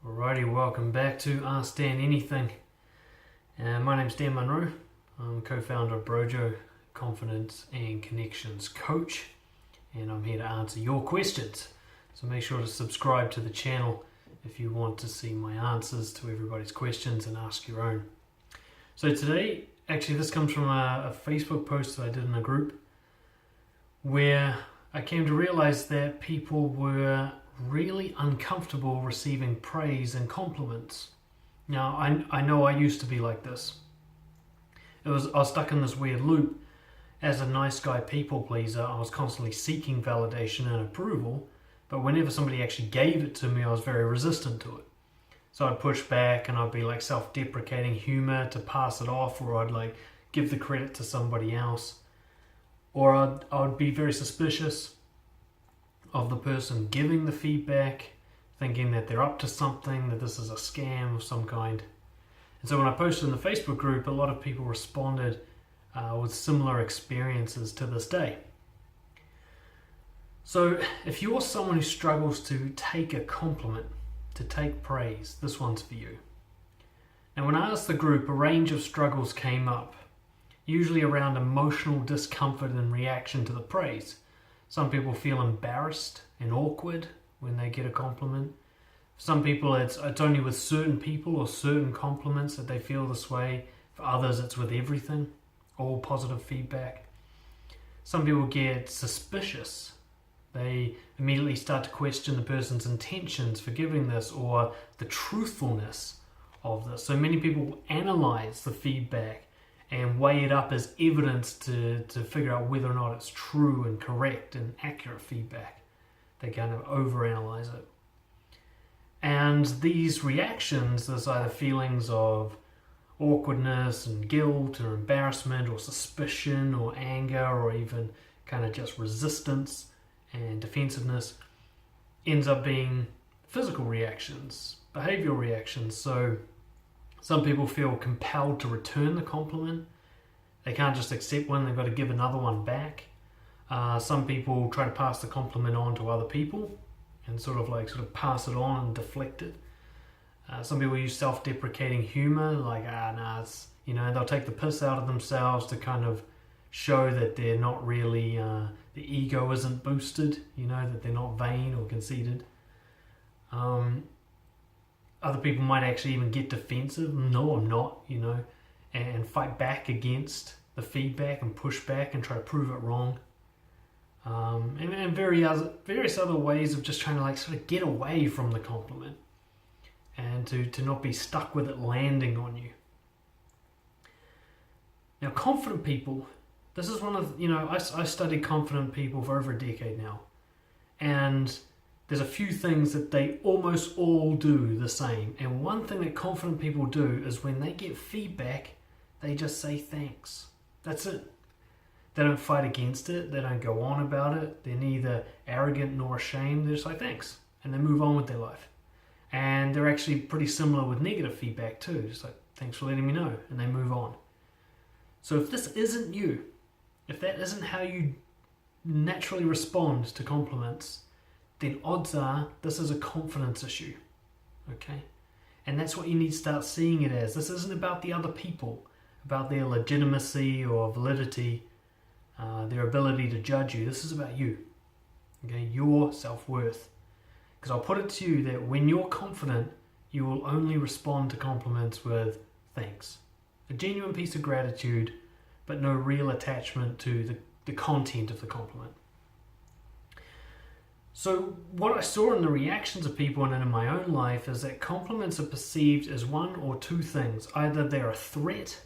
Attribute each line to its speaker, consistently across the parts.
Speaker 1: Alrighty, welcome back to Ask Dan Anything. My name's Dan Munro. I'm co-founder of Brojo, Confidence and Connections Coach, and I'm here to answer your questions. So make sure to subscribe to the channel if you want to see my answers to everybody's questions and ask your own. So today, actually this comes from a Facebook post that I did in a group where I came to realize that people were really uncomfortable receiving praise and compliments. Now, I know I used to be like this. I was stuck in this weird loop. As a nice guy people pleaser, I was constantly seeking validation and approval, but whenever somebody actually gave it to me, I was very resistant to it. So I'd push back and I'd be like self-deprecating humor to pass it off, or I'd like give the credit to somebody else, or I'd be very suspicious of the person giving the feedback, thinking that they're up to something, that this is a scam of some kind. And so when I posted in the Facebook group, a lot of people responded with similar experiences to this day. So if you're someone who struggles to take a compliment, to take praise, this one's for you. Now when I asked the group, a range of struggles came up, usually around emotional discomfort in reaction to the praise. Some people feel embarrassed and awkward when they get a compliment. Some people, it's only with certain people or certain compliments that they feel this way. For others, it's with everything, all positive feedback. Some people get suspicious. They immediately start to question the person's intentions for giving this or the truthfulness of this. So many people analyze the feedback and weigh it up as evidence to figure out whether or not it's true and correct and accurate feedback. They kind of overanalyze it. And these reactions, there's either feelings of awkwardness and guilt or embarrassment or suspicion or anger or even kind of just resistance and defensiveness, ends up being physical reactions, behavioral reactions. So some people feel compelled to return the compliment. They can't just accept one, they've got to give another one back. Some people try to pass the compliment on to other people and sort of pass it on and deflect it. Some people use self-deprecating humor, like, it's, they'll take the piss out of themselves to kind of show that they're not really, the ego isn't boosted, that they're not vain or conceited. Other people might actually even get defensive. No, I'm not, and fight back against the feedback and push back and try to prove it wrong. And various other ways of just trying to sort of get away from the compliment and to not be stuck with it landing on you. Now, confident people, this is one of, I studied confident people for over a decade now. And there's a few things that they almost all do the same. And one thing that confident people do is when they get feedback, they just say thanks. That's it. They don't fight against it. They don't go on about it. They're neither arrogant nor ashamed. They're just like thanks. And they move on with their life. And they're actually pretty similar with negative feedback too. Just like, thanks for letting me know. And they move on. So if this isn't you, if that isn't how you naturally respond to compliments, then odds are this is a confidence issue, okay? And that's what you need to start seeing it as. This isn't about the other people, about their legitimacy or validity, their ability to judge you. This is about you, okay? Your self-worth. Because I'll put it to you that when you're confident, you will only respond to compliments with thanks. A genuine piece of gratitude, but no real attachment to the content of the compliment. So what I saw in the reactions of people and in my own life is that compliments are perceived as one or two things. Either they're a threat,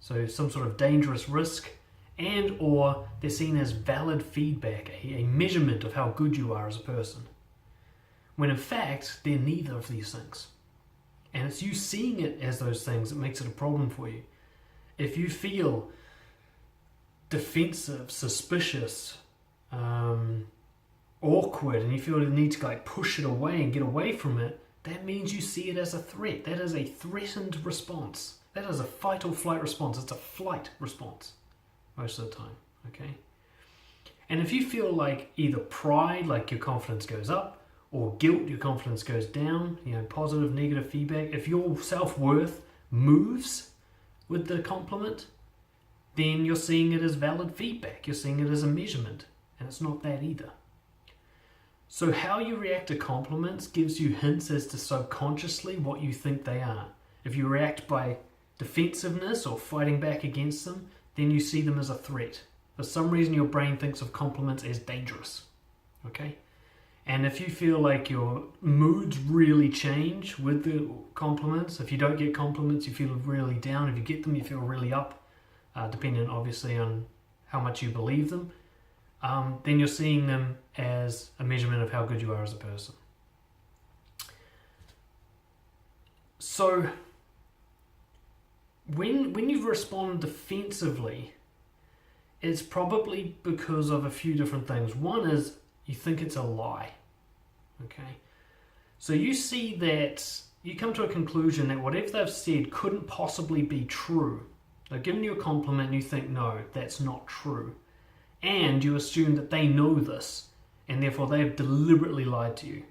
Speaker 1: so some sort of dangerous risk, and or they're seen as valid feedback, a measurement of how good you are as a person. When in fact, they're neither of these things. And it's you seeing it as those things that makes it a problem for you. If you feel defensive, suspicious, awkward, and you feel the need to push it away and get away from it, that means you see it as a threat. That is a threatened response. That is a fight or flight response. It's a flight response most of the time, okay? And if you feel like either pride, like your confidence goes up, or guilt, your confidence goes down, positive, negative feedback. If your self-worth moves with the compliment, then you're seeing it as valid feedback. You're seeing it as a measurement, and it's not that either. So how you react to compliments gives you hints as to subconsciously what you think they are. If you react by defensiveness or fighting back against them, then you see them as a threat. For some reason, your brain thinks of compliments as dangerous. Okay? And if you feel like your moods really change with the compliments, if you don't get compliments, you feel really down. If you get them, you feel really up, depending obviously on how much you believe them. Then you're seeing them as a measurement of how good you are as a person. So when you respond defensively, it's probably because of a few different things. One is you think it's a lie. Okay? So you see that, you come to a conclusion that whatever they've said couldn't possibly be true. They've given you a compliment and you think, no, that's not true. And you assume that they know this, and therefore they have deliberately lied to you.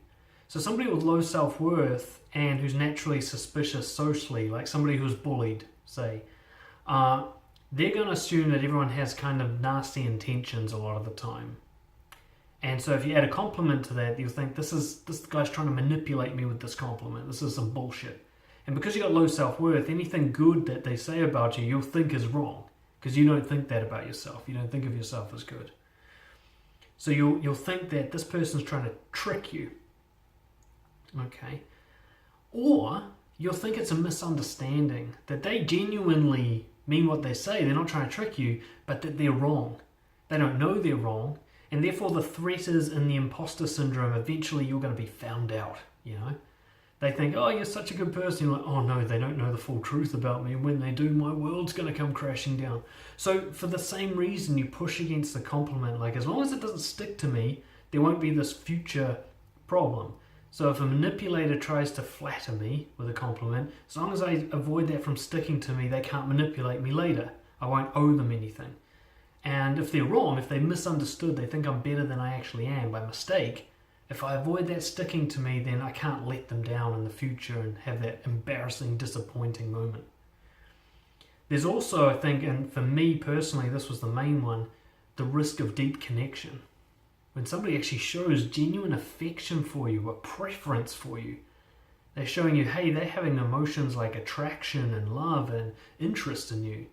Speaker 1: So somebody with low self-worth and who's naturally suspicious socially, like somebody who's bullied, say, they're going to assume that everyone has kind of nasty intentions a lot of the time. And so if you add a compliment to that, you'll think, this guy's trying to manipulate me with this compliment. This is some bullshit. And because you've got low self-worth, anything good that they say about you, you'll think is wrong. Because you don't think that about yourself. You don't think of yourself as good. So you'll think that this person's trying to trick you. Okay? Or you'll think it's a misunderstanding. That they genuinely mean what they say. They're not trying to trick you, but that they're wrong. They don't know they're wrong. And therefore the threat is in the imposter syndrome. Eventually you're going to be found out, They think, oh, you're such a good person. You're like, oh no, they don't know the full truth about me. And when they do, my world's going to come crashing down. So for the same reason, you push against the compliment. Like, as long as it doesn't stick to me, there won't be this future problem. So if a manipulator tries to flatter me with a compliment, as long as I avoid that from sticking to me, they can't manipulate me later. I won't owe them anything. And if they're wrong, if they misunderstood, they think I'm better than I actually am by mistake, if I avoid that sticking to me, then I can't let them down in the future and have that embarrassing, disappointing moment. There's also, I think, and for me personally, this was the main one, the risk of deep connection. When somebody actually shows genuine affection for you, a preference for you, they're showing you, hey, they're having emotions like attraction and love and interest in you.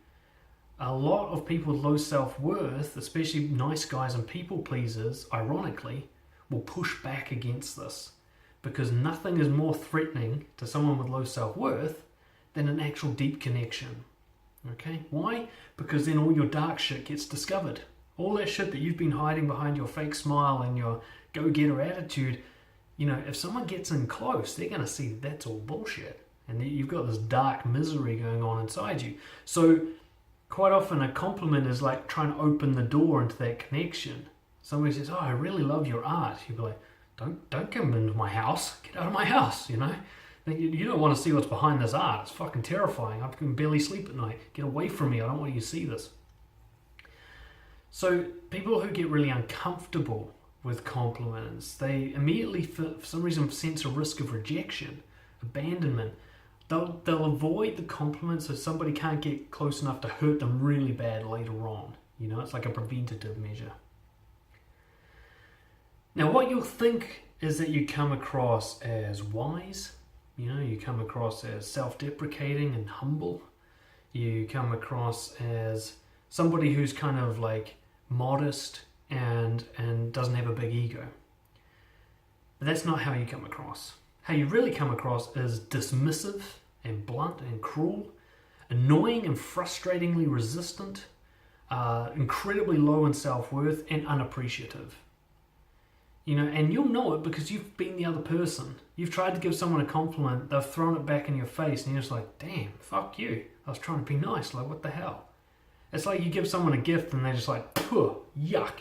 Speaker 1: A lot of people with low self-worth, especially nice guys and people pleasers, ironically, will push back against this, because nothing is more threatening to someone with low self-worth than an actual deep connection. Okay? Why? Because then all your dark shit gets discovered. All that shit that you've been hiding behind your fake smile and your go-getter attitude, if someone gets in close, they're going to see that that's all bullshit. And you've got this dark misery going on inside you. So quite often a compliment is like trying to open the door into that connection. Somebody says, oh, I really love your art. You'd be like, don't come into my house. Get out of my house, You don't want to see what's behind this art. It's fucking terrifying. I can barely sleep at night. Get away from me. I don't want you to see this. So people who get really uncomfortable with compliments, they immediately, for some reason, sense a risk of rejection, abandonment. They'll avoid the compliments so somebody can't get close enough to hurt them really bad later on. It's like a preventative measure. Now, what you'll think is that you come across as wise. You come across as self-deprecating and humble. You come across as somebody who's kind of like modest and doesn't have a big ego. But that's not how you come across. How you really come across is dismissive and blunt and cruel, annoying and frustratingly resistant, incredibly low in self-worth and unappreciative. And you'll know it because you've been the other person. You've tried to give someone a compliment, they've thrown it back in your face, and you're just like, damn, fuck you. I was trying to be nice, like what the hell? It's like you give someone a gift and they're just like, yuck,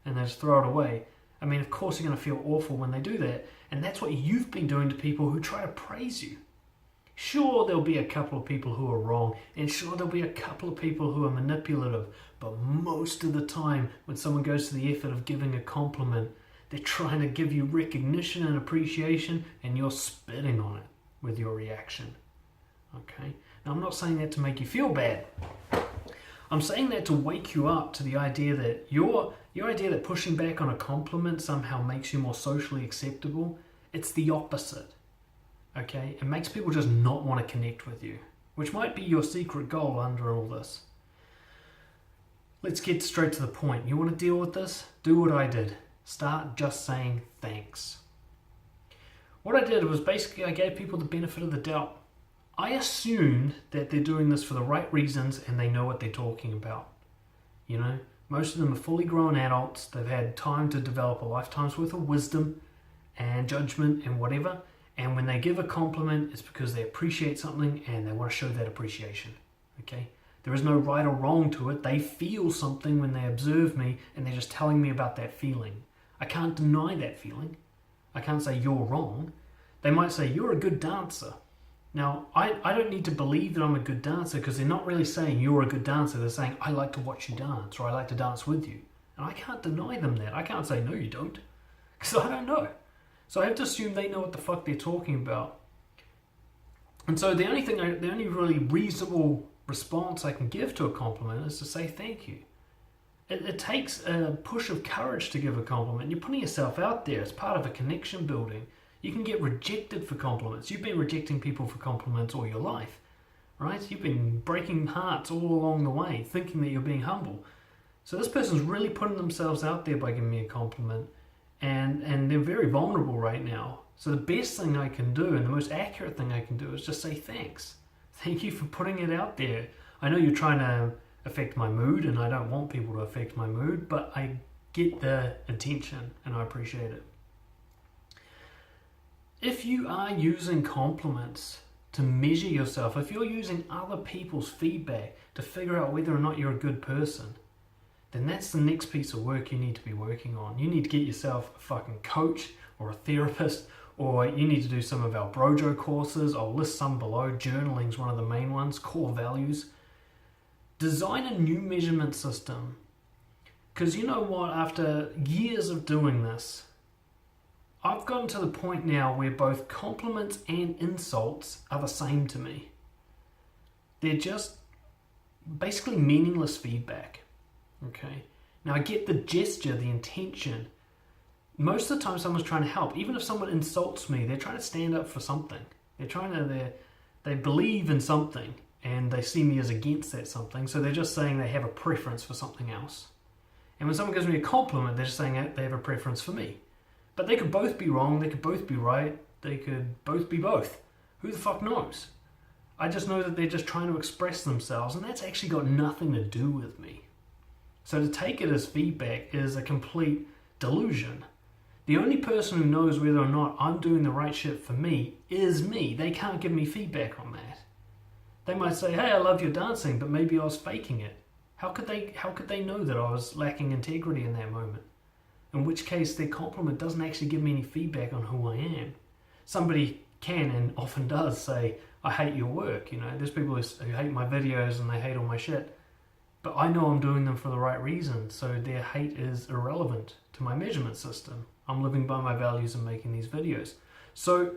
Speaker 1: and they just throw it away. I mean, of course you're going to feel awful when they do that, and that's what you've been doing to people who try to praise you. Sure, there'll be a couple of people who are wrong, and sure, there'll be a couple of people who are manipulative, but most of the time, when someone goes to the effort of giving a compliment, They're trying to give you recognition and appreciation, and you're spitting on it with your reaction. Okay? Now, I'm not saying that to make you feel bad. I'm saying that to wake you up to the idea that your idea that pushing back on a compliment somehow makes you more socially acceptable, it's the opposite. Okay? It makes people just not want to connect with you, which might be your secret goal under all this. Let's get straight to the point. You want to deal with this? Do what I did. Start just saying thanks. What I did was basically I gave people the benefit of the doubt. I assumed that they're doing this for the right reasons and they know what they're talking about. You know, most of them are fully grown adults. They've had time to develop a lifetime's worth of wisdom and judgment and whatever. And when they give a compliment, it's because they appreciate something and they want to show that appreciation. Okay? There is no right or wrong to it. They feel something when they observe me and they're just telling me about that feeling. I can't deny that feeling. I can't say you're wrong. They might say you're a good dancer. Now, I don't need to believe that I'm a good dancer because they're not really saying you're a good dancer. They're saying I like to watch you dance or I like to dance with you. And I can't deny them that. I can't say no you don't because I don't know. So I have to assume they know what the fuck they're talking about. And so the only really reasonable response I can give to a compliment is to say thank you. It takes a push of courage to give a compliment. You're putting yourself out there as part of a connection building. You can get rejected for compliments. You've been rejecting people for compliments all your life, right? You've been breaking hearts all along the way, thinking that you're being humble. So this person's really putting themselves out there by giving me a compliment, and they're very vulnerable right now. So the best thing I can do, and the most accurate thing I can do, is just say thanks. Thank you for putting it out there. I know you're trying to affect my mood, and I don't want people to affect my mood, but I get the intention, and I appreciate it. If you are using compliments to measure yourself, if you're using other people's feedback to figure out whether or not you're a good person, then that's the next piece of work you need to be working on. You need to get yourself a fucking coach or a therapist, or you need to do some of our Brojo courses. I'll list some below. Journaling's one of the main ones, core values. Design a new measurement system. Because you know what, after years of doing this, I've gotten to the point now where both compliments and insults are the same to me. They're just basically meaningless feedback. Okay? Now I get the gesture, the intention. Most of the time someone's trying to help. Even if someone insults me, they're trying to stand up for something. They believe in something and they see me as against that something, so they're just saying they have a preference for something else. And when someone gives me a compliment, they're just saying that they have a preference for me. But they could both be wrong, they could both be right, they could both be both. Who the fuck knows? I just know that they're just trying to express themselves, and that's actually got nothing to do with me. So to take it as feedback is a complete delusion. The only person who knows whether or not I'm doing the right shit for me is me. They can't give me feedback on that. They might say, hey, I love your dancing, but maybe I was faking it. How could they know that I was lacking integrity in that moment? In which case, their compliment doesn't actually give me any feedback on who I am. Somebody can and often does say, I hate your work. You know, there's people who hate my videos and they hate all my shit. But I know I'm doing them for the right reason, so their hate is irrelevant to my measurement system. I'm living by my values and making these videos. So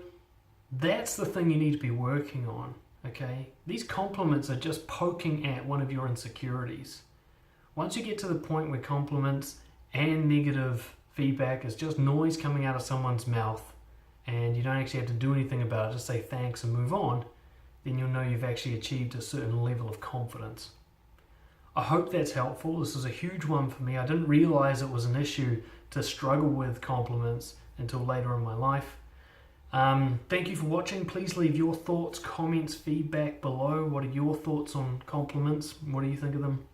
Speaker 1: that's the thing you need to be working on, okay? These compliments are just poking at one of your insecurities. Once you get to the point where compliments and negative feedback is just noise coming out of someone's mouth and you don't actually have to do anything about it, just say thanks and move on, then you'll know you've actually achieved a certain level of confidence. I hope that's helpful. This is a huge one for me. I didn't realize it was an issue to struggle with compliments until later in my life. Thank you for watching. Please leave your thoughts, comments, feedback below. What are your thoughts on compliments? What do you think of them?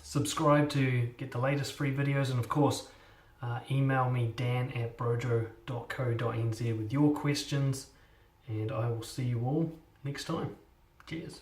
Speaker 1: Subscribe to get the latest free videos, and of course email me dan@brojo.co.nz with your questions, and I will see you all next time. Cheers.